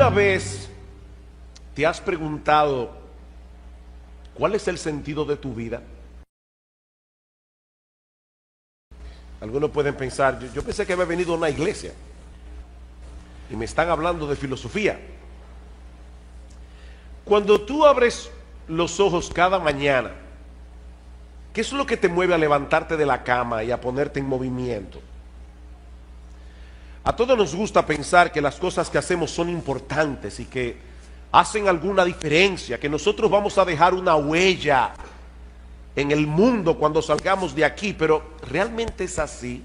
¿Alguna vez te has preguntado cuál es el sentido de tu vida? Algunos pueden pensar, yo pensé que había venido a una iglesia y me están hablando de filosofía. Cuando tú abres los ojos cada mañana, ¿qué es lo que te mueve a levantarte de la cama y a ponerte en movimiento? A todos nos gusta pensar que las cosas que hacemos son importantes y que hacen alguna diferencia, que nosotros vamos a dejar una huella en el mundo cuando salgamos de aquí, pero ¿realmente es así?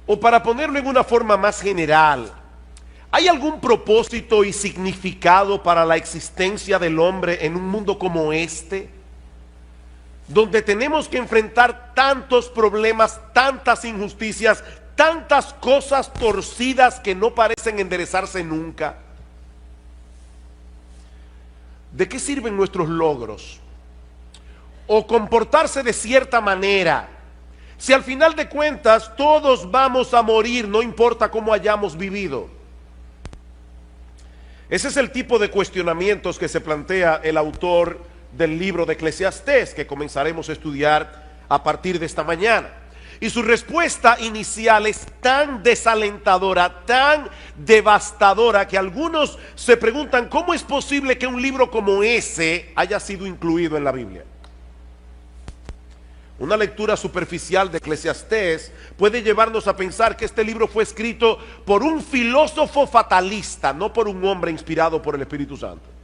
O para ponerlo en una forma más general, ¿hay algún propósito y significado para la existencia del hombre en un mundo como este? Donde tenemos que enfrentar tantos problemas, tantas injusticias, tantas cosas torcidas que no parecen enderezarse nunca. ¿De qué sirven nuestros logros? O comportarse de cierta manera, si al final de cuentas todos vamos a morir, no importa cómo hayamos vivido. Ese es el tipo de cuestionamientos que se plantea el autor del libro de Eclesiastés, que comenzaremos a estudiar a partir de esta mañana. Y su respuesta inicial es tan desalentadora, tan devastadora, que algunos se preguntan cómo es posible que un libro como ese haya sido incluido en la Biblia. Una lectura superficial de Eclesiastés puede llevarnos a pensar que este libro fue escrito por un filósofo fatalista, no por un hombre inspirado por el Espíritu Santo.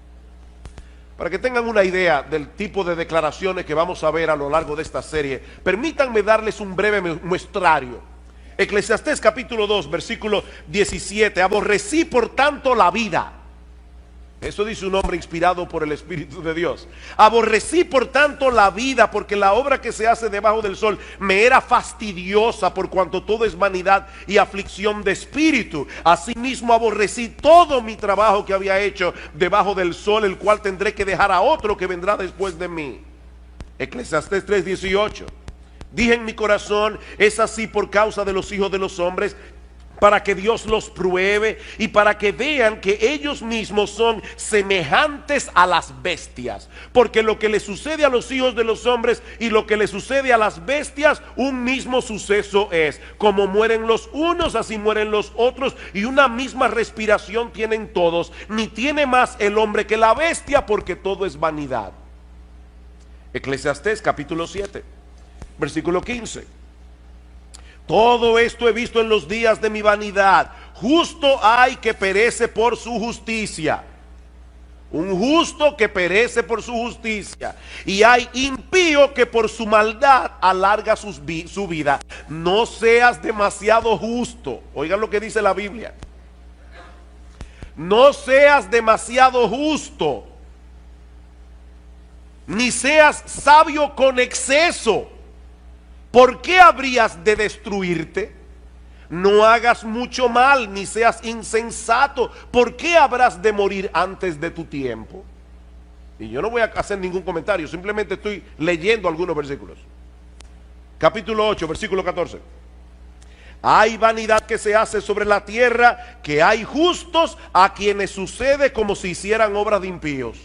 Para que tengan una idea del tipo de declaraciones que vamos a ver a lo largo de esta serie, permítanme darles un breve muestrario. Eclesiastés capítulo 2, versículo 17. Aborrecí por tanto la vida. Eso dice un hombre inspirado por el Espíritu de Dios. Aborrecí por tanto la vida, porque la obra que se hace debajo del sol me era fastidiosa, por cuanto todo es vanidad y aflicción de espíritu. Asimismo aborrecí todo mi trabajo que había hecho debajo del sol, el cual tendré que dejar a otro que vendrá después de mí. Eclesiastés 3:18. Dije en mi corazón, es así por causa de los hijos de los hombres, para que Dios los pruebe y para que vean que ellos mismos son semejantes a las bestias. Porque lo que le sucede a los hijos de los hombres y lo que le sucede a las bestias, un mismo suceso es. Como mueren los unos, así mueren los otros, y una misma respiración tienen todos. Ni tiene más el hombre que la bestia, porque todo es vanidad. Eclesiastés capítulo 7, versículo 15. Todo esto he visto en los días de mi vanidad. Justo hay que perece por su justicia. Un justo que perece por su justicia. Y hay impío que por su maldad alarga su vida. No seas demasiado justo. Oigan lo que dice la Biblia. No seas demasiado justo, ni seas sabio con exceso. ¿Por qué habrías de destruirte? No hagas mucho mal, ni seas insensato. ¿Por qué habrás de morir antes de tu tiempo? Y yo no voy a hacer ningún comentario, simplemente estoy leyendo algunos versículos. Capítulo 8, versículo 14. Hay vanidad que se hace sobre la tierra, que hay justos a quienes sucede como si hicieran obras de impíos.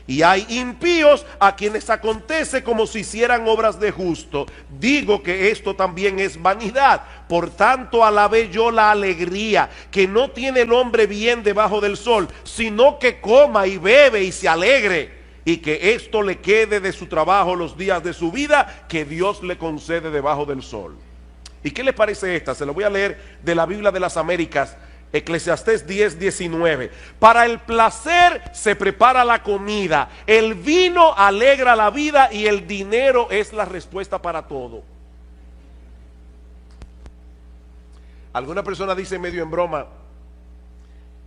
Y hay impíos a quienes acontece como si hicieran obras de justo. Digo que esto también es vanidad. Por tanto alabé yo la alegría que no tiene el hombre bien debajo del sol, sino que coma y bebe y se alegre, y que esto le quede de su trabajo los días de su vida que Dios le concede debajo del sol. ¿Y qué les parece esta? Se lo voy a leer de la Biblia de las Américas. Eclesiastés 10:19. Para el placer se prepara la comida, el vino alegra la vida y el dinero es la respuesta para todo. Alguna persona dice medio en broma,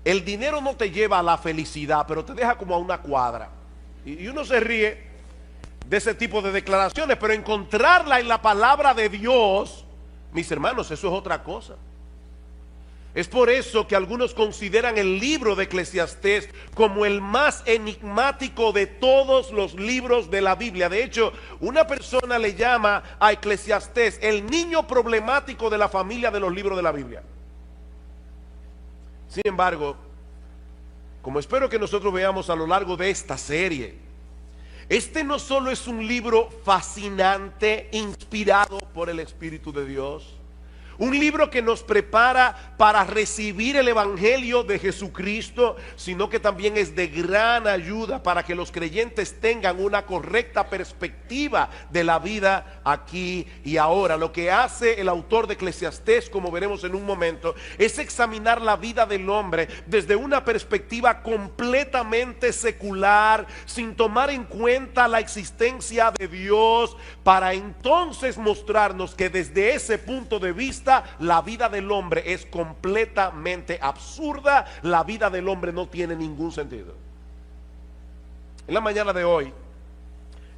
el dinero no te lleva a la felicidad, pero te deja como a una cuadra. Y uno se ríe de ese tipo de declaraciones, pero encontrarla en la palabra de Dios, mis hermanos, eso es otra cosa. Es por eso que algunos consideran el libro de Eclesiastés como el más enigmático de todos los libros de la Biblia. De hecho, una persona le llama a Eclesiastés el niño problemático de la familia de los libros de la Biblia. Sin embargo, como espero que nosotros veamos a lo largo de esta serie, este no solo es un libro fascinante, inspirado por el Espíritu de Dios, un libro que nos prepara para recibir el Evangelio de Jesucristo, sino que también es de gran ayuda para que los creyentes tengan una correcta perspectiva de la vida aquí y ahora. Lo que hace el autor de Eclesiastés, como veremos en un momento, es examinar la vida del hombre desde una perspectiva completamente secular, sin tomar en cuenta la existencia de Dios, para entonces mostrarnos que desde ese punto de vista la vida del hombre es completamente absurda, la vida del hombre no tiene ningún sentido. En la mañana de hoy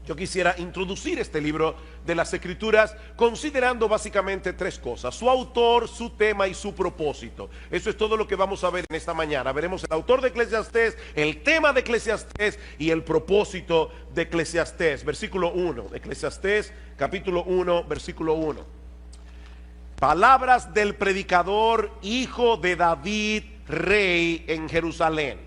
yo quisiera introducir este libro de las Escrituras considerando básicamente tres cosas: su autor, su tema y su propósito. Eso es todo lo que vamos a ver en esta mañana. Veremos el autor de Eclesiastés, el tema de Eclesiastés y el propósito de Eclesiastés. Versículo 1, Eclesiastés capítulo 1, versículo 1. Palabras del predicador, hijo de David, rey en Jerusalén.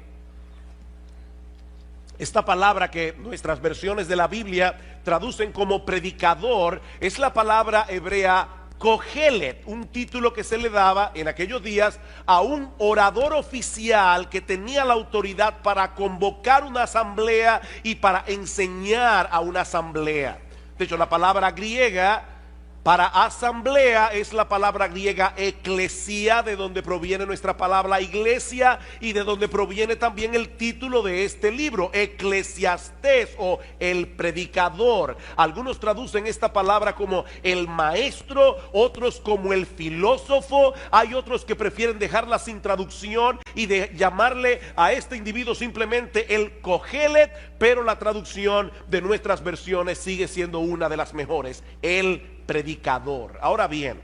Esta palabra que nuestras versiones de la Biblia traducen como predicador es la palabra hebrea Kohelet, un título que se le daba en aquellos días a un orador oficial que tenía la autoridad para convocar una asamblea y para enseñar a una asamblea. De hecho, la palabra griega para asamblea es la palabra griega eclesia, de donde proviene nuestra palabra iglesia y de donde proviene también el título de este libro, Eclesiastés, o el predicador. Algunos traducen esta palabra como el maestro, otros como el filósofo. Hay otros que prefieren dejarla sin traducción y de llamarle a este individuo simplemente el Kohelet, pero la traducción de nuestras versiones sigue siendo una de las mejores: el predicador. Ahora bien,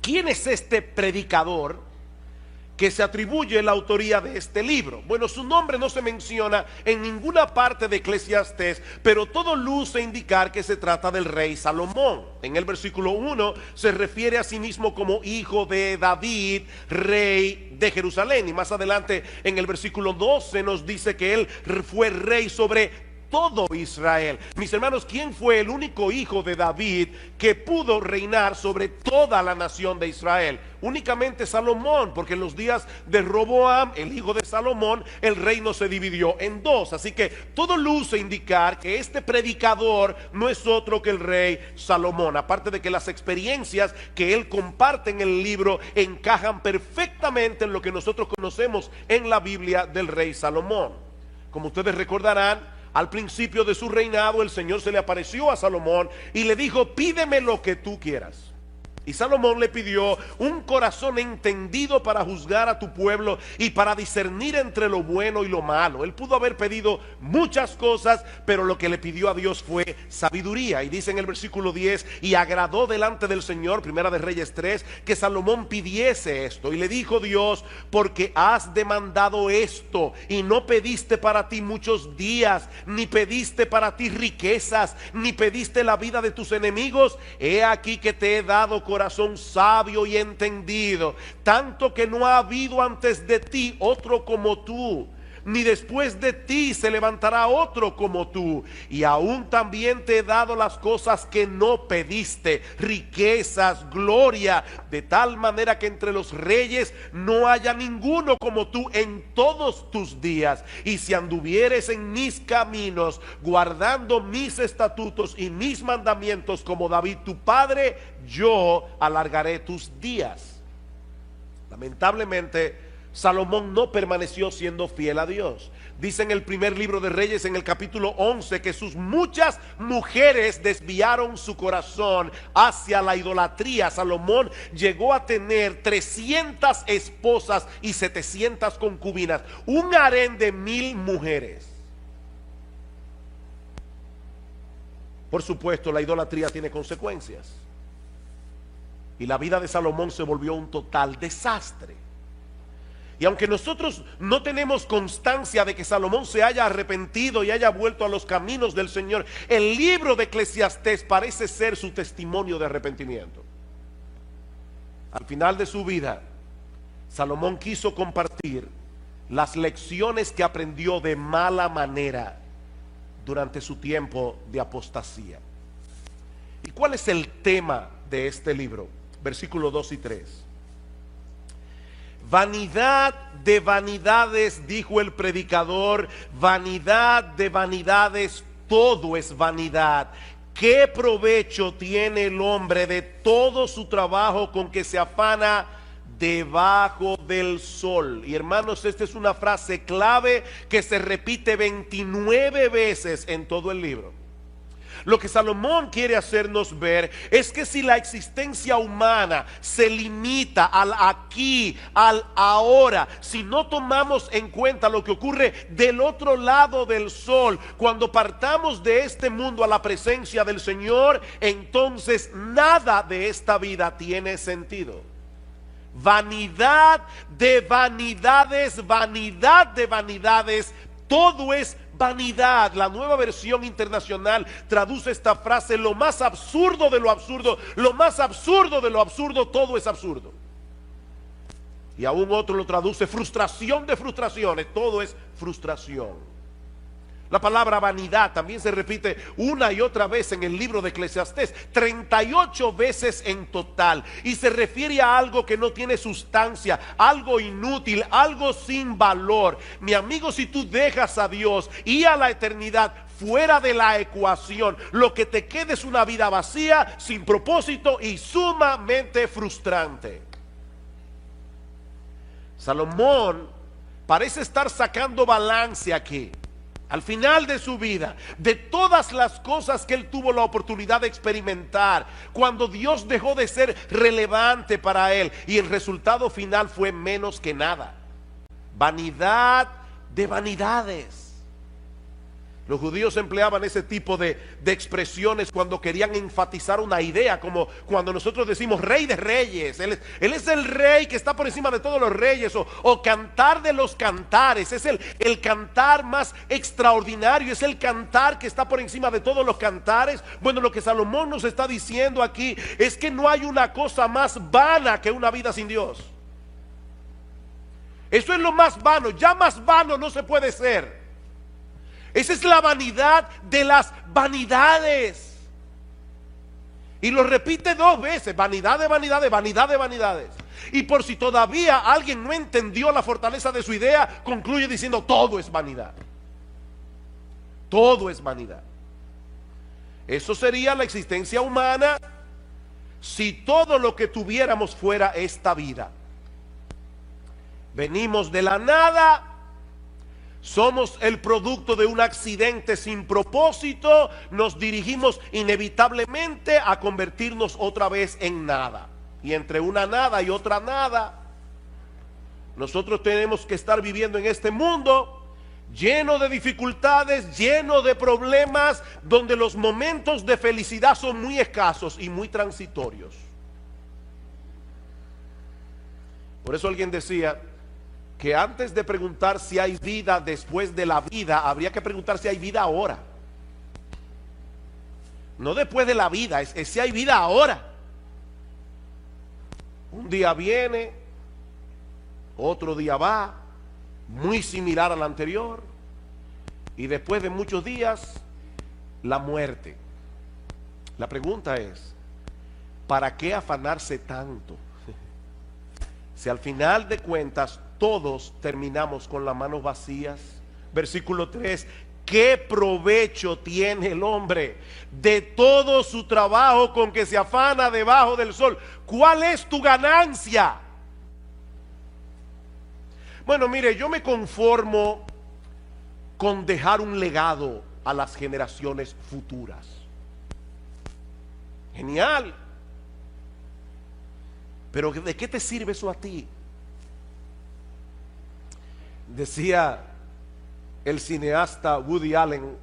¿quién es este predicador que se atribuye la autoría de este libro? Bueno, su nombre no se menciona en ninguna parte de Eclesiastés, pero todo luce indicar que se trata del rey Salomón. En el versículo 1 se refiere a sí mismo como hijo de David, rey de Jerusalén, y más adelante en el versículo 12 nos dice que él fue rey sobre todo Israel. Mis hermanos, ¿quién fue el único hijo de David que pudo reinar sobre toda la nación de Israel? Únicamente Salomón, porque en los días de Roboam, el hijo de Salomón, el reino se dividió en dos. Así que todo luce indicar que este predicador no es otro que el rey Salomón, aparte de que las experiencias que él comparte en el libro encajan perfectamente en lo que nosotros conocemos en la Biblia del rey Salomón. Como ustedes recordarán, al principio de su reinado el Señor se le apareció a Salomón y le dijo: pídeme lo que tú quieras. Y Salomón le pidió un corazón entendido para juzgar a tu pueblo y para discernir entre lo bueno y lo malo. Él pudo haber pedido muchas cosas, pero lo que le pidió a Dios fue sabiduría. Y dice en el versículo 10: y agradó delante del Señor, Primera de Reyes 3, que Salomón pidiese esto. Y le dijo Dios: porque has demandado esto y no pediste para ti muchos días, ni pediste para ti riquezas, ni pediste la vida de tus enemigos, he aquí que te he dado corazón sabio y entendido, tanto que no ha habido antes de ti otro como tú, ni después de ti se levantará otro como tú. Y aún también te he dado las cosas que no pediste, riquezas, gloria, de tal manera que entre los reyes no haya ninguno como tú en todos tus días. Y si anduvieres en mis caminos, guardando mis estatutos y mis mandamientos como David tu padre, yo alargaré tus días. Lamentablemente, Salomón no permaneció siendo fiel a Dios. Dice en el primer libro de Reyes, en el capítulo 11, que sus muchas mujeres desviaron su corazón hacia la idolatría. Salomón llegó a tener 300 esposas y 700 concubinas, un harén de 1000 mujeres. Por supuesto, la idolatría tiene consecuencias, y la vida de Salomón se volvió un total desastre. Y aunque nosotros no tenemos constancia de que Salomón se haya arrepentido y haya vuelto a los caminos del Señor, el libro de Eclesiastés parece ser su testimonio de arrepentimiento. Al final de su vida, Salomón quiso compartir las lecciones que aprendió de mala manera durante su tiempo de apostasía. ¿Y cuál es el tema de este libro? Versículos 2 y 3. Vanidad de vanidades, dijo el predicador, vanidad de vanidades, todo es vanidad. ¿Qué provecho tiene el hombre de todo su trabajo con que se afana debajo del sol? Y hermanos, esta es una frase clave que se repite 29 veces en todo el libro. Lo que Salomón quiere hacernos ver es que si la existencia humana se limita al aquí, al ahora, si no tomamos en cuenta lo que ocurre del otro lado del sol, cuando partamos de este mundo a la presencia del Señor, entonces nada de esta vida tiene sentido. Vanidad de vanidades, vanidad de vanidades, todo es vanidad. La Nueva Versión Internacional traduce esta frase: lo más absurdo de lo absurdo, lo más absurdo de lo absurdo, todo es absurdo. Y aún otro lo traduce: frustración de frustraciones, todo es frustración. La palabra vanidad también se repite una y otra vez en el libro de Eclesiastés, 38 veces en total, y se refiere a algo que no tiene sustancia, algo inútil, algo sin valor. Mi amigo, si tú dejas a Dios y a la eternidad fuera de la ecuación, lo que te queda es una vida vacía, sin propósito y sumamente frustrante. Salomón parece estar sacando balance aquí, al final de su vida, de todas las cosas que él tuvo la oportunidad de experimentar, cuando Dios dejó de ser relevante para él, y el resultado final fue menos que nada. Vanidad de vanidades. Los judíos empleaban ese tipo de expresiones cuando querían enfatizar una idea, como cuando nosotros decimos rey de reyes. Él es el rey que está por encima de todos los reyes, o cantar de los cantares. Es el cantar más extraordinario, es el cantar que está por encima de todos los cantares. Bueno, lo que Salomón nos está diciendo aquí es que no hay una cosa más vana que una vida sin Dios. Eso es lo más vano, ya más vano no se puede ser. Esa es la vanidad de las vanidades. Y lo repite 2 veces: vanidad de vanidades, vanidad de vanidades. Y por si todavía alguien no entendió la fortaleza de su idea, concluye diciendo: todo es vanidad. Todo es vanidad. Eso sería la existencia humana si todo lo que tuviéramos fuera esta vida. Venimos de la nada. Somos el producto de un accidente sin propósito. Nos dirigimos inevitablemente a convertirnos otra vez en nada. Y entre una nada y otra nada, nosotros tenemos que estar viviendo en este mundo lleno de dificultades, lleno de problemas, donde los momentos de felicidad son muy escasos y muy transitorios. Por eso alguien decía que antes de preguntar si hay vida después de la vida, habría que preguntar si hay vida ahora. No después de la vida, es si hay vida ahora. Un día viene, otro día va, muy similar al anterior, y después de muchos días, la muerte. La pregunta es: ¿para qué afanarse tanto? Si al final de cuentas todos terminamos con las manos vacías. Versículo 3: ¿qué provecho tiene el hombre de todo su trabajo con que se afana debajo del sol? ¿Cuál es tu ganancia? Bueno, mire, yo me conformo con dejar un legado a las generaciones futuras. Genial. Pero ¿de qué te sirve eso a ti? Decía el cineasta Woody Allen: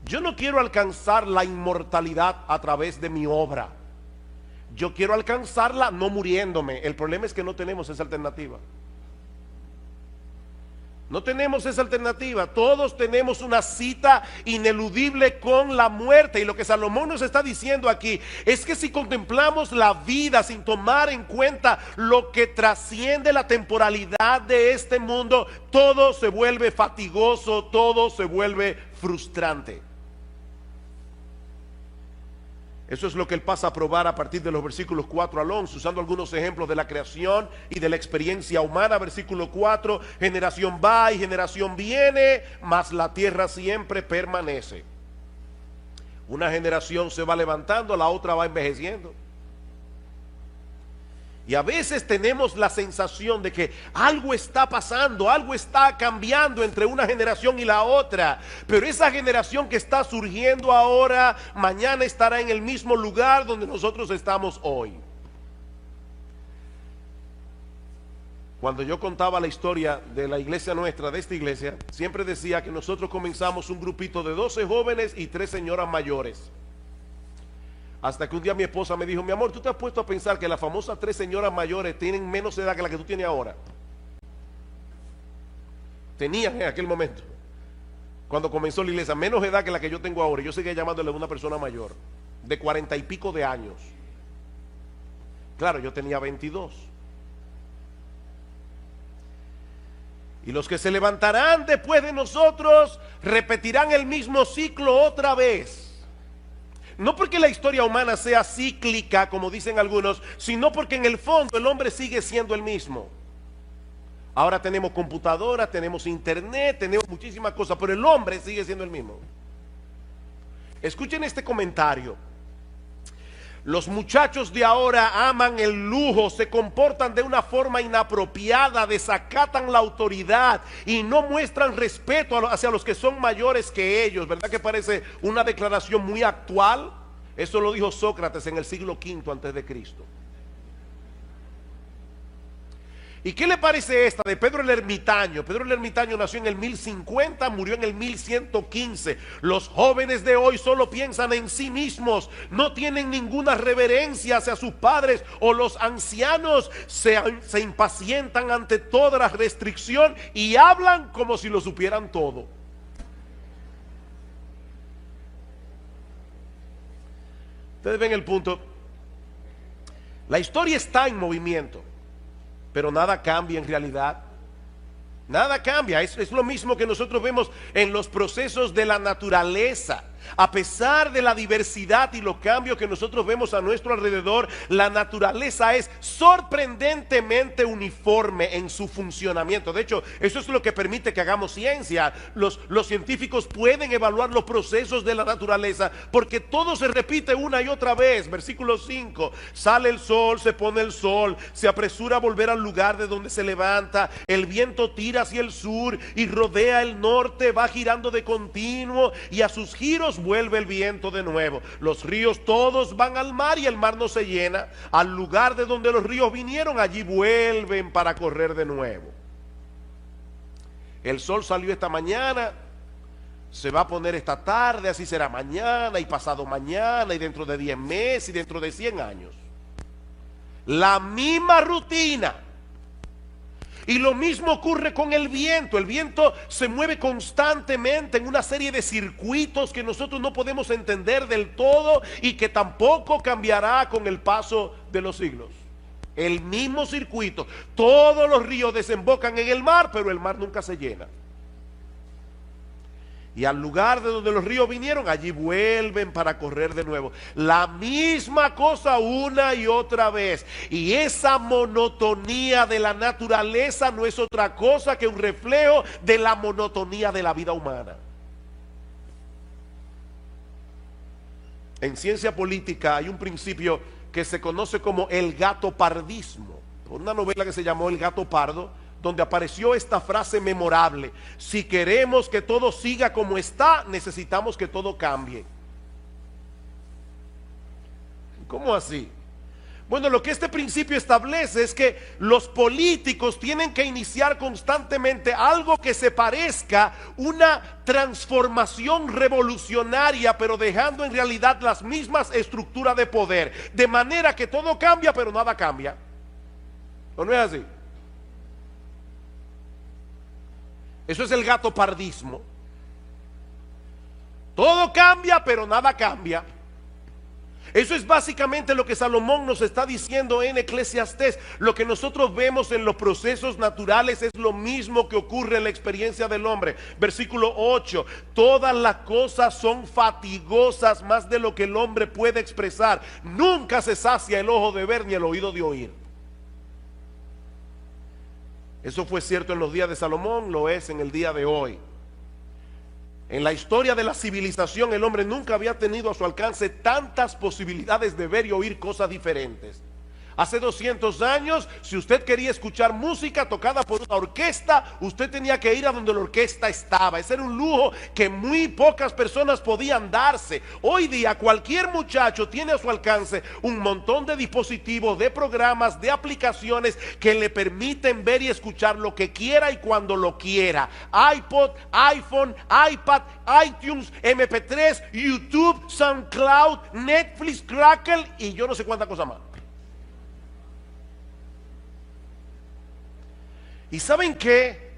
yo no quiero alcanzar la inmortalidad a través de mi obra, yo quiero alcanzarla no muriéndome. El problema es que no tenemos esa alternativa. No tenemos esa alternativa. Todos tenemos una cita ineludible con la muerte. Y lo que Salomón nos está diciendo aquí es que si contemplamos la vida sin tomar en cuenta lo que trasciende la temporalidad de este mundo, todo se vuelve fatigoso, todo se vuelve frustrante. Eso es lo que él pasa a probar a partir de los versículos 4 al 11, usando algunos ejemplos de la creación y de la experiencia humana. Versículo 4, generación va y generación viene, mas la tierra siempre permanece. Una generación se va levantando, la otra va envejeciendo. Y a veces tenemos la sensación de que algo está pasando, algo está cambiando entre una generación y la otra. Pero esa generación que está surgiendo ahora, mañana estará en el mismo lugar donde nosotros estamos hoy. Cuando yo contaba la historia de la iglesia nuestra, de esta iglesia, siempre decía que nosotros comenzamos un grupito de 12 jóvenes y 3 señoras mayores. Hasta que un día mi esposa me dijo: mi amor, ¿tú te has puesto a pensar que las famosas 3 señoras mayores tienen menos edad que la que tú tienes ahora? Tenían en aquel momento, cuando comenzó la iglesia, menos edad que la que yo tengo ahora. Yo seguía llamándole a una persona mayor, de 40 y pico de años. Claro, yo tenía 22. Y los que se levantarán después de nosotros repetirán el mismo ciclo otra vez. No porque la historia humana sea cíclica, como dicen algunos, sino porque en el fondo el hombre sigue siendo el mismo. Ahora tenemos computadoras, tenemos internet, tenemos muchísimas cosas, pero el hombre sigue siendo el mismo. Escuchen este comentario. Los muchachos de ahora aman el lujo, se comportan de una forma inapropiada, desacatan la autoridad y no muestran respeto hacia los que son mayores que ellos. ¿Verdad que parece una declaración muy actual? Eso lo dijo Sócrates en el siglo V antes de Cristo. ¿Y qué le parece esta de Pedro el Ermitaño? Pedro el Ermitaño nació en el 1050, murió en el 1115. Los jóvenes de hoy solo piensan en sí mismos, no tienen ninguna reverencia hacia sus padres, o los ancianos se impacientan ante toda la restricción y hablan como si lo supieran todo. Ustedes ven el punto. La historia está en movimiento, pero nada cambia en realidad. Nada cambia. Es lo mismo que nosotros vemos en los procesos de la naturaleza. A pesar de la diversidad y los cambios que nosotros vemos a nuestro alrededor, la naturaleza es sorprendentemente uniforme en su funcionamiento. De hecho, eso es lo que permite que hagamos ciencia. Los científicos pueden evaluar los procesos de la naturaleza porque todo se repite una y otra vez. Versículo 5: sale el sol, se pone el sol, se apresura a volver al lugar de donde se levanta, el viento tira hacia el sur y rodea el norte, va girando de continuo y a sus giros vuelve el viento de nuevo. Los ríos todos van al mar y el mar no se llena. Al lugar de donde los ríos vinieron, allí vuelven para correr de nuevo. El sol salió esta mañana, se va a poner esta tarde, así será mañana y pasado mañana y dentro de 10 meses y dentro de 100 años. La misma rutina. Y lo mismo ocurre con el viento. El viento se mueve constantemente en una serie de circuitos que nosotros no podemos entender del todo y que tampoco cambiará con el paso de los siglos. El mismo circuito. Todos los ríos desembocan en el mar, pero el mar nunca se llena. Y al lugar de donde los ríos vinieron, allí vuelven para correr de nuevo. La misma cosa una y otra vez. Y esa monotonía de la naturaleza no es otra cosa que un reflejo de la monotonía de la vida humana. En ciencia política hay un principio que se conoce como el gatopardismo. Una novela que se llamó El gato pardo, donde apareció esta frase memorable: si queremos que todo siga como está, necesitamos que todo cambie. ¿Cómo así? Bueno, lo que este principio establece es que los políticos tienen que iniciar constantemente algo que se parezca una transformación revolucionaria, pero dejando en realidad las mismas estructuras de poder, de manera que todo cambia, pero nada cambia. ¿O no es así? Eso es el gatopardismo. Todo cambia, pero nada cambia. Eso es básicamente lo que Salomón nos está diciendo en Eclesiastés. Lo que nosotros vemos en los procesos naturales es lo mismo que ocurre en la experiencia del hombre. Versículo 8: todas las cosas son fatigosas más de lo que el hombre puede expresar. Nunca se sacia el ojo de ver ni el oído de oír. Eso fue cierto en los días de Salomón, lo es en el día de hoy. En la historia de la civilización, el hombre nunca había tenido a su alcance tantas posibilidades de ver y oír cosas diferentes. Hace 200 años, si usted quería escuchar música tocada por una orquesta, usted tenía que ir a donde la orquesta estaba. Ese era un lujo que muy pocas personas podían darse. Hoy día cualquier muchacho tiene a su alcance un montón de dispositivos, de programas, de aplicaciones que le permiten ver y escuchar lo que quiera y cuando lo quiera. iPod, iPhone, iPad, iTunes, MP3, YouTube, SoundCloud, Netflix, Crackle y yo no sé cuánta cosa más. ¿Y saben qué?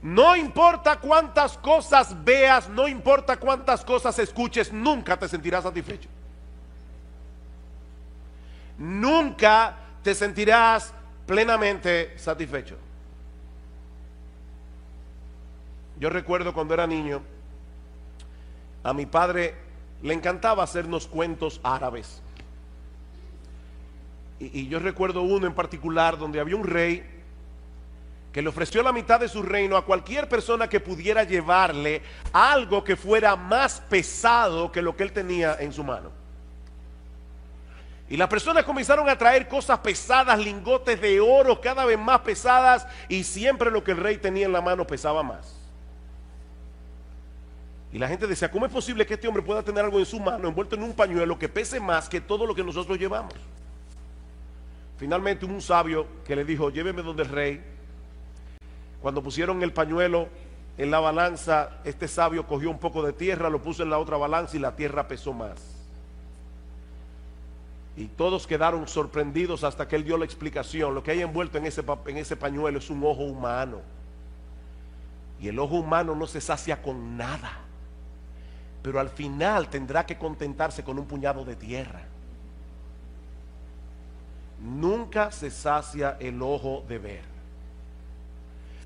No importa cuántas cosas veas, no importa cuántas cosas escuches, nunca te sentirás satisfecho. Nunca te sentirás plenamente satisfecho. Yo recuerdo cuando era niño, a mi padre le encantaba hacernos cuentos árabes. Y yo recuerdo uno en particular donde había un rey que le ofreció la mitad de su reino a cualquier persona que pudiera llevarle algo que fuera más pesado que lo que él tenía en su mano. Y las personas comenzaron a traer cosas pesadas, lingotes de oro cada vez más pesadas, y siempre lo que el rey tenía en la mano pesaba más. Y la gente decía, ¿cómo es posible que este hombre pueda tener algo en su mano envuelto en un pañuelo que pese más que todo lo que nosotros llevamos? Finalmente hubo un sabio que le dijo, lléveme donde el rey. Cuando pusieron el pañuelo en la balanza, este sabio cogió un poco de tierra, lo puso en la otra balanza y la tierra pesó más. Y todos quedaron sorprendidos hasta que él dio la explicación. Lo que hay envuelto en ese pañuelo es un ojo humano. Y el ojo humano no se sacia con nada, pero al final tendrá que contentarse con un puñado de tierra. Nunca se sacia el ojo de ver.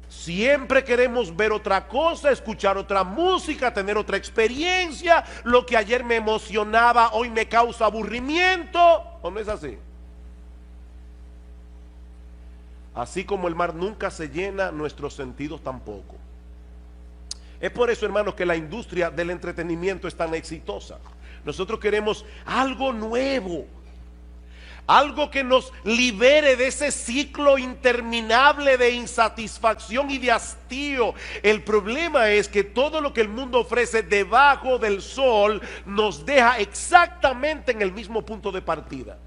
Siempre queremos ver otra cosa, escuchar otra música, tener otra experiencia. Lo que ayer me emocionaba, hoy me causa aburrimiento. ¿O no es así? Así como el mar nunca se llena, nuestros sentidos tampoco. Es por eso, hermanos, que la industria del entretenimiento es tan exitosa. Nosotros queremos algo nuevo, algo que nos libere de ese ciclo interminable de insatisfacción y de hastío. El problema es que todo lo que el mundo ofrece debajo del sol nos deja exactamente en el mismo punto de partida.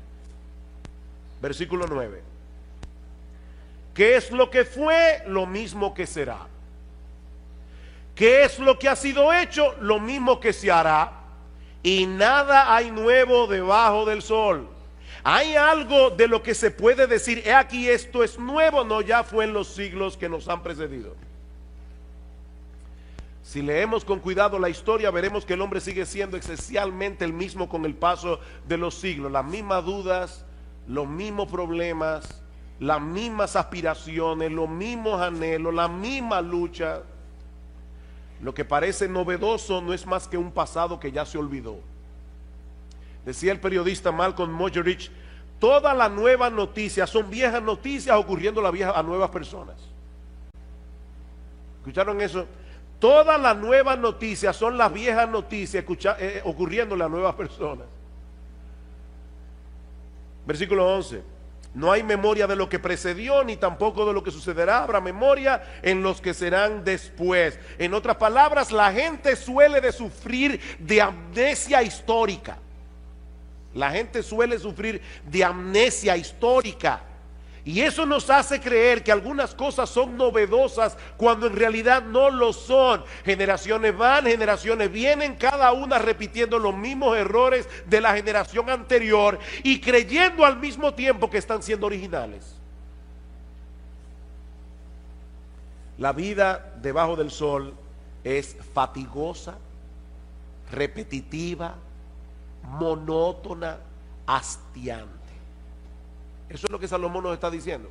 Versículo 9. ¿Qué es lo que fue? Lo mismo que será. ¿Qué es lo que ha sido hecho? Lo mismo que se hará. Y nada hay nuevo debajo del sol. ¿Hay algo de lo que se puede decir, he aquí esto es nuevo? No, ya fue en los siglos que nos han precedido. Si leemos con cuidado la historia, veremos que el hombre sigue siendo esencialmente el mismo con el paso de los siglos. Las mismas dudas, los mismos problemas, las mismas aspiraciones, los mismos anhelos, la misma lucha. Lo que parece novedoso no es más que un pasado que ya se olvidó. Decía el periodista Malcolm Muggeridge, todas las nuevas noticias son viejas noticias ocurriendo a nuevas personas. ¿Escucharon eso? Todas las nuevas noticias son las viejas noticias ocurriéndole a nuevas personas. Versículo 11. No hay memoria de lo que precedió, ni tampoco de lo que sucederá. Habrá memoria en los que serán después. En otras palabras, la gente suele de sufrir de amnesia histórica. La gente suele sufrir de amnesia histórica. Y eso nos hace creer que algunas cosas son novedosas cuando en realidad no lo son. Generaciones van, generaciones vienen, cada una repitiendo los mismos errores de la generación anterior y creyendo al mismo tiempo que están siendo originales. La vida debajo del sol es fatigosa, repetitiva, monótona, hastiante. Eso es lo que Salomón nos está diciendo.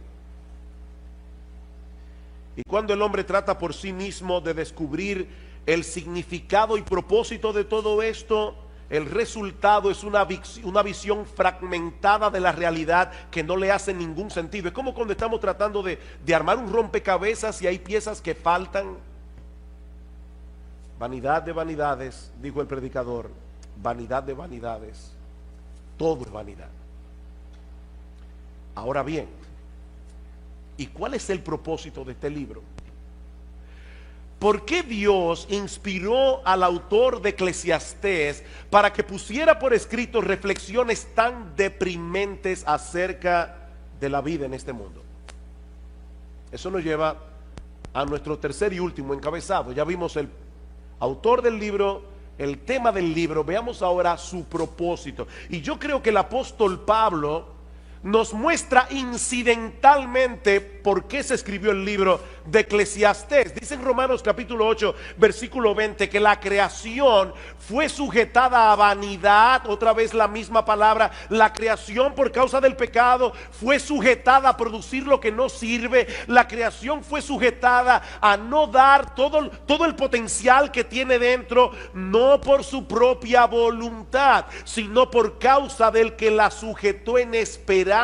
Y cuando el hombre trata por sí mismo de descubrir el significado y propósito de todo esto, el resultado es una visión fragmentada de la realidad que no le hace ningún sentido. Es como cuando estamos tratando de armar un rompecabezas y hay piezas que faltan. Vanidad de vanidades, dijo el predicador, vanidad de vanidades, todo es vanidad. Ahora bien, ¿y cuál es el propósito de este libro? ¿Por qué Dios inspiró al autor de Eclesiastés para que pusiera por escrito reflexiones tan deprimentes acerca de la vida en este mundo? Eso nos lleva a nuestro tercer y último encabezado. Ya vimos el autor del libro, el tema del libro. Veamos ahora su propósito. Y yo creo que el apóstol Pablo nos muestra incidentalmente por qué se escribió el libro de Eclesiastés. Dice en Romanos capítulo 8 versículo 20 que la creación fue sujetada a vanidad. Otra vez la misma palabra. La creación por causa del pecado fue sujetada a producir lo que no sirve. La creación fue sujetada a no dar todo el potencial que tiene dentro, no por su propia voluntad, sino por causa del que la sujetó en esperanza.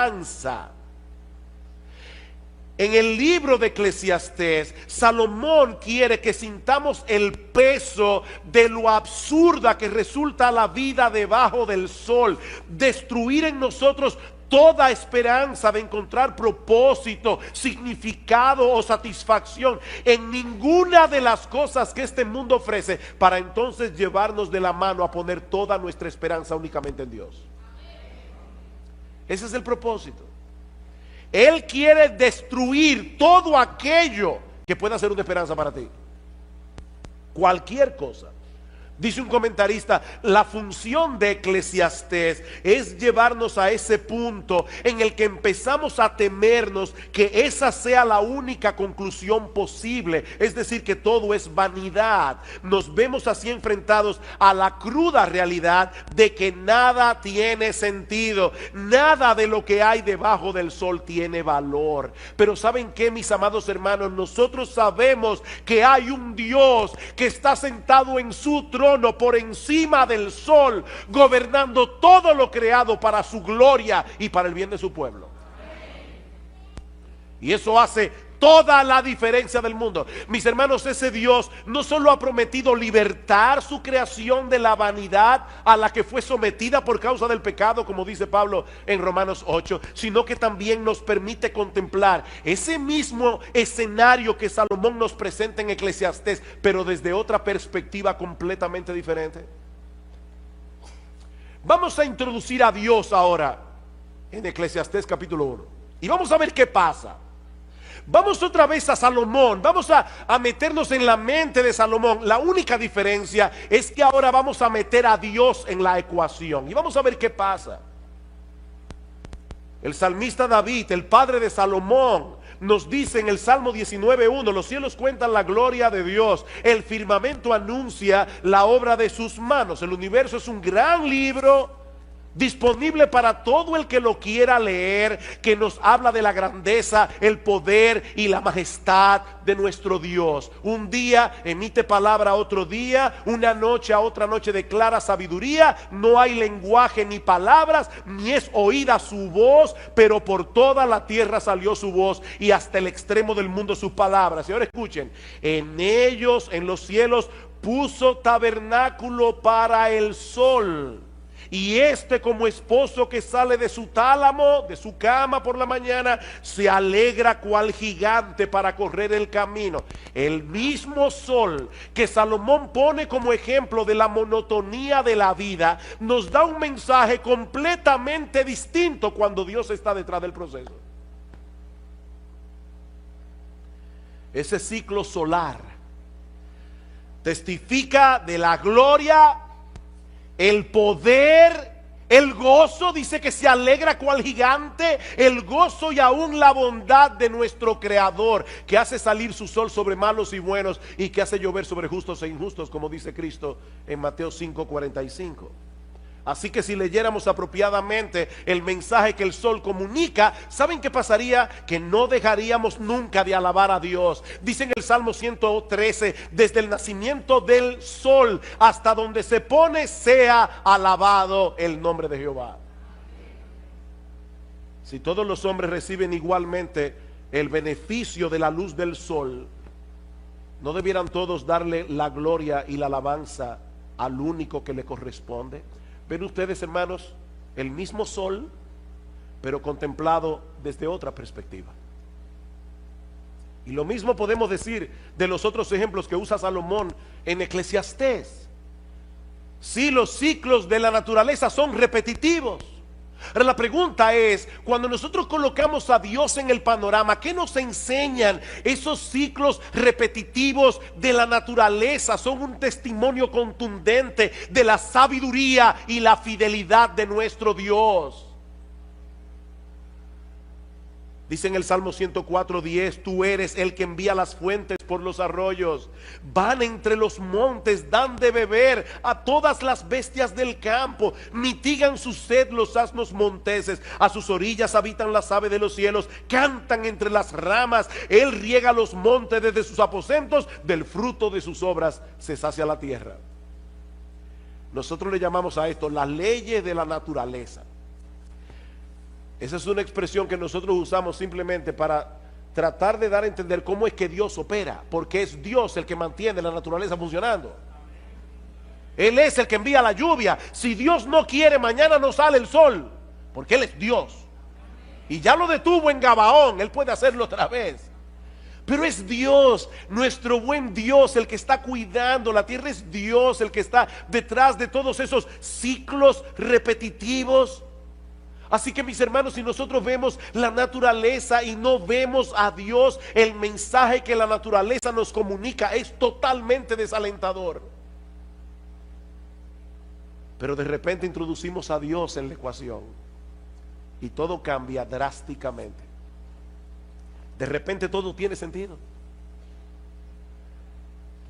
En el libro de Eclesiastés, Salomón quiere que sintamos el peso de lo absurda que resulta la vida debajo del sol, destruir en nosotros toda esperanza de encontrar propósito, significado o satisfacción en ninguna de las cosas que este mundo ofrece, para entonces llevarnos de la mano a poner toda nuestra esperanza únicamente en Dios. Ese es el propósito. Él quiere destruir todo aquello que pueda ser una esperanza para ti. Cualquier cosa. Dice un comentarista, la función de Eclesiastés es llevarnos a ese punto en el que empezamos a temernos que esa sea la única conclusión posible, es decir, que todo es vanidad. Nos vemos así enfrentados a la cruda realidad de que nada tiene sentido, nada de lo que hay debajo del sol tiene valor. Pero ¿saben qué, mis amados hermanos? Nosotros sabemos que hay un Dios que está sentado en su trono por encima del sol, gobernando todo lo creado para su gloria y para el bien de su pueblo. Y eso hace toda la diferencia del mundo. Mis hermanos, ese Dios no solo ha prometido libertar su creación de la vanidad a la que fue sometida por causa del pecado, como dice Pablo en Romanos 8, sino que también nos permite contemplar ese mismo escenario que Salomón nos presenta en Eclesiastés, pero desde otra perspectiva completamente diferente. Vamos a introducir a Dios ahora en Eclesiastés capítulo 1 y vamos a ver qué pasa. Vamos otra vez a Salomón, vamos a meternos en la mente de Salomón. La única diferencia es que ahora vamos a meter a Dios en la ecuación y vamos a ver qué pasa. El salmista David, el padre de Salomón, nos dice en el Salmo 19:1: los cielos cuentan la gloria de Dios, el firmamento anuncia la obra de sus manos. El universo es un gran libro disponible para todo el que lo quiera leer, que nos habla de la grandeza, el poder y la majestad de nuestro Dios. Un día emite palabra a otro día, una noche a otra noche declara sabiduría. No hay lenguaje ni palabras, ni es oída su voz, pero por toda la tierra salió su voz y hasta el extremo del mundo sus palabras. Y ahora escuchen: en ellos, en los cielos, puso tabernáculo para el sol. Y este, como esposo que sale de su tálamo, de su cama por la mañana, se alegra cual gigante para correr el camino. El mismo sol que Salomón pone como ejemplo de la monotonía de la vida, nos da un mensaje completamente distinto cuando Dios está detrás del proceso. Ese ciclo solar testifica de la gloria, el poder, El gozo dice que se alegra cual gigante, el gozo y aún la bondad de nuestro Creador, que hace salir su sol sobre malos y buenos y que hace llover sobre justos e injustos, como dice Cristo en Mateo 5:45. Así que si leyéramos apropiadamente el mensaje que el sol comunica, ¿saben qué pasaría? Que no dejaríamos nunca de alabar a Dios. Dice en el Salmo 113, desde el nacimiento del sol hasta donde se pone, sea alabado el nombre de Jehová. Si todos los hombres reciben igualmente el beneficio de la luz del sol, ¿no debieran todos darle la gloria y la alabanza al único que le corresponde? Ven ustedes, hermanos, el mismo sol, pero contemplado desde otra perspectiva. Y lo mismo podemos decir de los otros ejemplos que usa Salomón en Eclesiastés. Sí, los ciclos de la naturaleza son repetitivos. Ahora la pregunta es, cuando nosotros colocamos a Dios en el panorama, ¿qué nos enseñan esos ciclos repetitivos de la naturaleza? Son un testimonio contundente de la sabiduría y la fidelidad de nuestro Dios. Dice en el Salmo 104:10, tú eres el que envía las fuentes por los arroyos, van entre los montes, dan de beber a todas las bestias del campo, mitigan su sed los asnos monteses, a sus orillas habitan las aves de los cielos, cantan entre las ramas, él riega los montes desde sus aposentos, del fruto de sus obras se sacia la tierra. Nosotros le llamamos a esto las leyes de la naturaleza. Esa es una expresión que nosotros usamos simplemente para tratar de dar a entender cómo es que Dios opera, porque es Dios el que mantiene la naturaleza funcionando. Él es el que envía la lluvia. Si Dios no quiere, mañana no sale el sol, porque Él es Dios. Y ya lo detuvo en Gabaón, Él puede hacerlo otra vez. Pero es Dios, nuestro buen Dios, el que está cuidando la tierra. Es Dios el que está detrás de todos esos ciclos repetitivos. Así que mis hermanos, si nosotros vemos la naturaleza y no vemos a Dios, el mensaje que la naturaleza nos comunica es totalmente desalentador. Pero de repente introducimos a Dios en la ecuación y todo cambia drásticamente. De repente todo tiene sentido.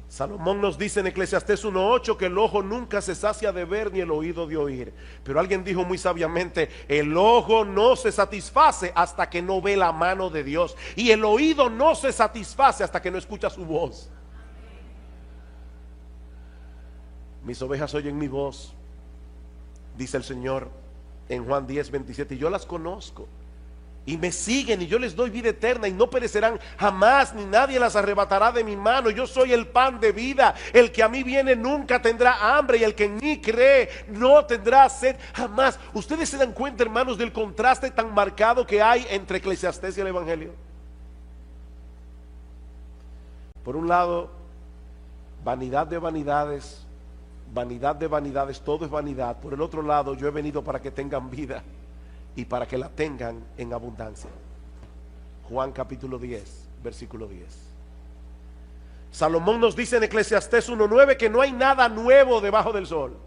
Salomón nos dice en Eclesiastés 1:8 que el ojo nunca se sacia de ver ni el oído de oír. Pero alguien dijo muy sabiamente, el ojo no se satisface hasta que no ve la mano de Dios. Y el oído no se satisface hasta que no escucha su voz. Mis ovejas oyen mi voz, dice el Señor en Juan 10:27, y yo las conozco. Y me siguen y yo les doy vida eterna y no perecerán jamás, ni nadie las arrebatará de mi mano. Yo soy el pan de vida. El que a mí viene nunca tendrá hambre, y el que en mí cree no tendrá sed jamás. Ustedes se dan cuenta, hermanos, del contraste tan marcado que hay entre Eclesiastés y el Evangelio. Por un lado, vanidad de vanidades, todo es vanidad. Por el otro lado, yo he venido para que tengan vida y para que la tengan en abundancia. Juan capítulo 10, versículo 10. Salomón nos dice en Eclesiastés 1:9 que no hay nada nuevo debajo del sol.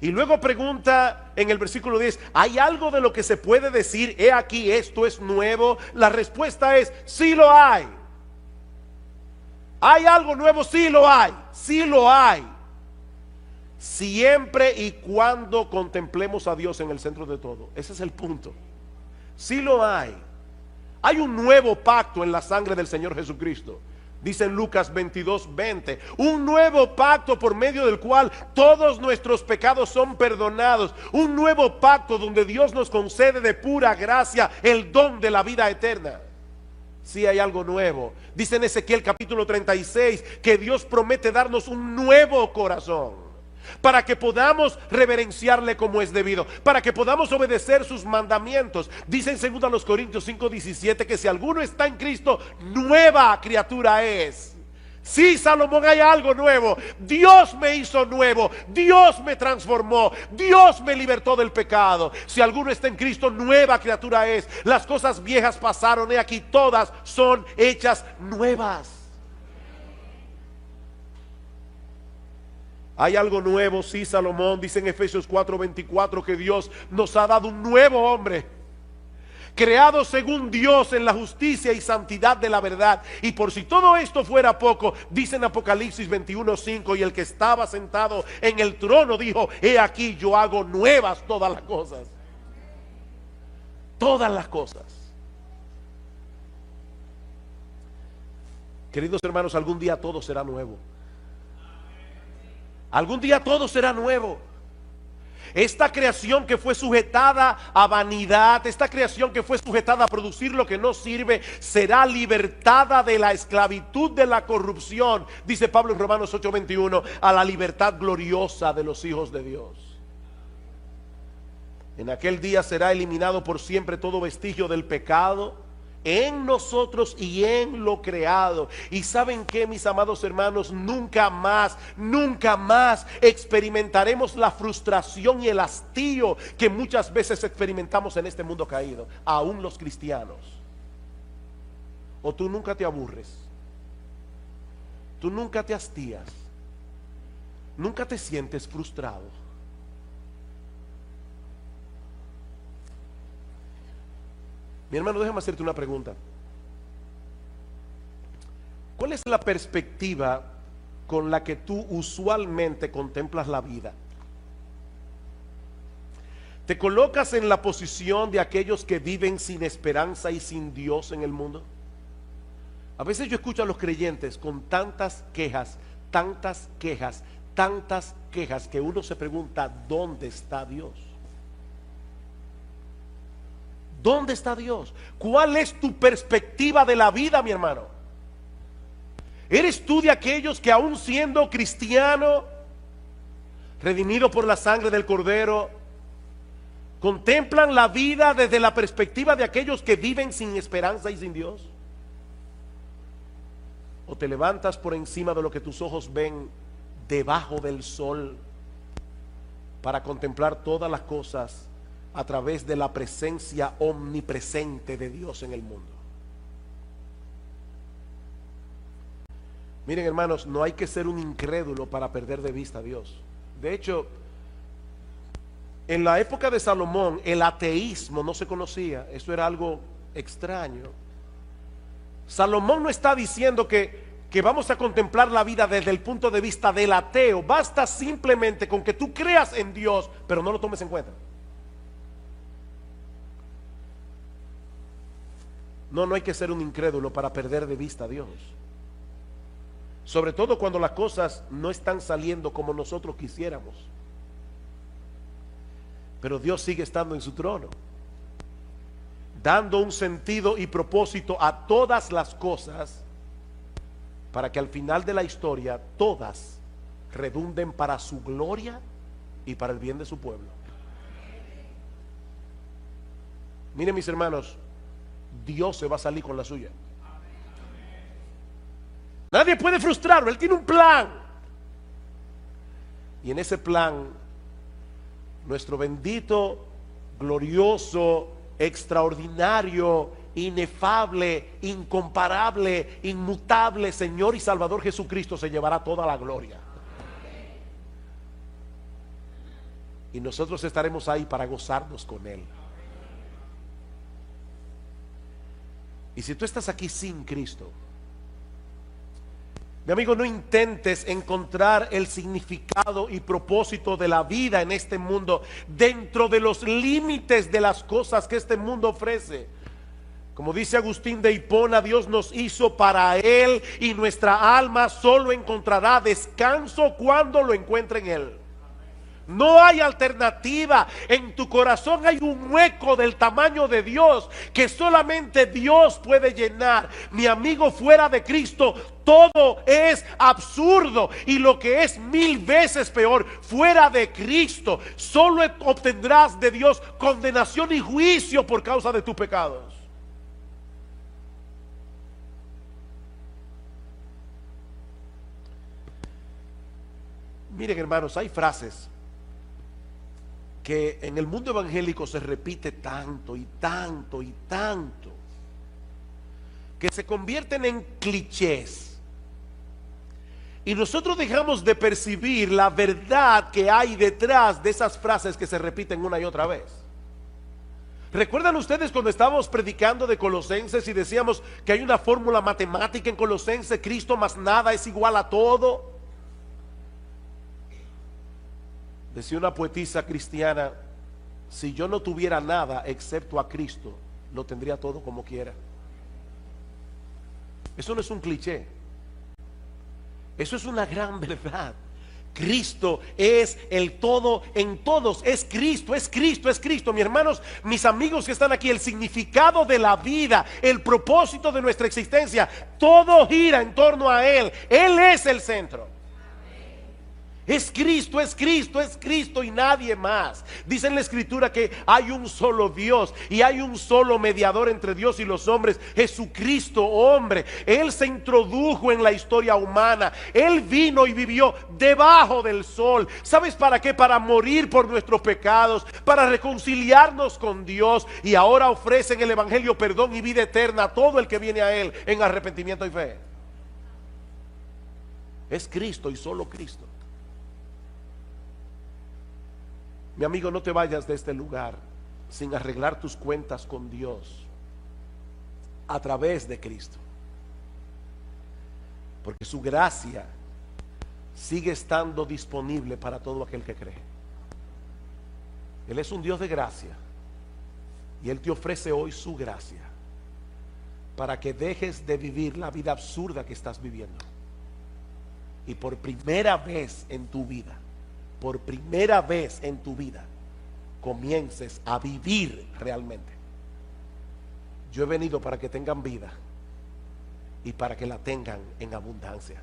Y luego pregunta en el versículo 10, ¿hay algo de lo que se puede decir, he aquí esto es nuevo? La respuesta es, sí lo hay. ¿Hay algo nuevo? Sí lo hay, sí lo hay. Siempre y cuando contemplemos a Dios en el centro de todo. Ese es el punto. Sí lo hay. Hay un nuevo pacto en la sangre del Señor Jesucristo. Dice en Lucas 22:20, un nuevo pacto por medio del cual todos nuestros pecados son perdonados. Un nuevo pacto donde Dios nos concede de pura gracia el don de la vida eterna. Sí hay algo nuevo. Dice en Ezequiel capítulo 36 que Dios promete darnos un nuevo corazón, para que podamos reverenciarle como es debido, para que podamos obedecer sus mandamientos. Dice en 2 Corintios 5:17 que si alguno está en Cristo, nueva criatura es. Sí, Salomón, hay algo nuevo. Dios me hizo nuevo, Dios me transformó, Dios me libertó del pecado. Si alguno está en Cristo, nueva criatura es. Las cosas viejas pasaron, he aquí todas son hechas nuevas. Hay algo nuevo, sí, Salomón dice en Efesios 4:24 que Dios nos ha dado un nuevo hombre, creado según Dios en la justicia y santidad de la verdad. Y por si todo esto fuera poco, dice en Apocalipsis 21:5, y el que estaba sentado en el trono dijo: he aquí, yo hago nuevas todas las cosas. Todas las cosas. Queridos hermanos, algún día todo será nuevo. Algún día todo será nuevo. Esta creación que fue sujetada a vanidad, esta creación que fue sujetada a producir lo que no sirve, será libertada de la esclavitud de la corrupción, dice Pablo en Romanos 8:21, a la libertad gloriosa de los hijos de Dios. En aquel día será eliminado por siempre todo vestigio del pecado en nosotros y en lo creado. Y ¿saben qué, mis amados hermanos? Nunca más experimentaremos la frustración y el hastío que muchas veces experimentamos en este mundo caído, aún los cristianos. O tú nunca te aburres, tú nunca te hastías, nunca te sientes frustrado. Mi hermano, déjame hacerte una pregunta. ¿Cuál es la perspectiva con la que tú usualmente contemplas la vida? ¿Te colocas en la posición de aquellos que viven sin esperanza y sin Dios en el mundo? A veces yo escucho a los creyentes con tantas quejas, que uno se pregunta: ¿dónde está Dios? ¿Dónde está Dios? ¿Cuál es tu perspectiva de la vida, mi hermano? ¿Eres tú de aquellos que, aún siendo cristiano, redimido por la sangre del Cordero, contemplan la vida desde la perspectiva de aquellos que viven sin esperanza y sin Dios? ¿O te levantas por encima de lo que tus ojos ven debajo del sol para contemplar todas las cosas a través de la presencia omnipresente de Dios en el mundo? Miren, hermanos, no hay que ser un incrédulo para perder de vista a Dios. De hecho, en la época de Salomón el ateísmo no se conocía. Eso era algo extraño. Salomón no está diciendo que vamos a contemplar la vida desde el punto de vista del ateo. Basta simplemente con que tú creas en Dios, pero no lo tomes en cuenta. No hay que ser un incrédulo para perder de vista a Dios. Sobre todo cuando las cosas no están saliendo como nosotros quisiéramos. Pero Dios sigue estando en su trono, dando un sentido y propósito a todas las cosas, para que al final de la historia todas redunden para su gloria y para el bien de su pueblo. Miren, mis hermanos, Dios se va a salir con la suya. Nadie puede frustrarlo. Él tiene un plan. Y en ese plan, nuestro bendito, glorioso, extraordinario, inefable, incomparable, inmutable Señor y Salvador Jesucristo se llevará toda la gloria. Y nosotros estaremos ahí para gozarnos con Él. Y si tú estás aquí sin Cristo, mi amigo, no intentes encontrar el significado y propósito de la vida en este mundo dentro de los límites de las cosas que este mundo ofrece. Como dice Agustín de Hipona, Dios nos hizo para Él y nuestra alma solo encontrará descanso cuando lo encuentre en Él. No hay alternativa. En tu corazón hay un hueco del tamaño de Dios que solamente Dios puede llenar. Mi amigo, fuera de Cristo todo es absurdo, y lo que es 1000 veces peor, fuera de Cristo solo obtendrás de Dios condenación y juicio por causa de tus pecados. Miren, hermanos, hay frases que en el mundo evangélico se repite tanto y tanto y tanto, que se convierten en clichés. Y nosotros dejamos de percibir la verdad que hay detrás de esas frases que se repiten una y otra vez. ¿Recuerdan ustedes cuando estábamos predicando de Colosenses y decíamos que hay una fórmula matemática en Colosenses? Cristo más nada es igual a todo. Decía una poetisa cristiana: si yo no tuviera nada excepto a Cristo, lo tendría todo como quiera. Eso no es un cliché, eso es una gran verdad. Cristo es el todo en todos. Es Cristo, es Cristo, es Cristo. Mis hermanos, mis amigos que están aquí, el significado de la vida, el propósito de nuestra existencia, todo gira en torno a Él. Él es el centro. Es Cristo, es Cristo, es Cristo y nadie más. Dice en la Escritura que hay un solo Dios y hay un solo mediador entre Dios y los hombres, Jesucristo hombre. Él se introdujo en la historia humana. Él vino y vivió debajo del sol. ¿Sabes para qué? Para morir por nuestros pecados, para reconciliarnos con Dios, y ahora ofrece en el Evangelio perdón y vida eterna a todo el que viene a Él en arrepentimiento y fe. Es Cristo y solo Cristo. Mi amigo, no te vayas de este lugar sin arreglar tus cuentas con Dios a través de Cristo, porque su gracia sigue estando disponible para todo aquel que cree. Él es un Dios de gracia y Él te ofrece hoy su gracia para que dejes de vivir la vida absurda que estás viviendo y por primera vez en tu vida, por primera vez en tu vida, comiences a vivir realmente. Yo he venido para que tengan vida y para que la tengan en abundancia.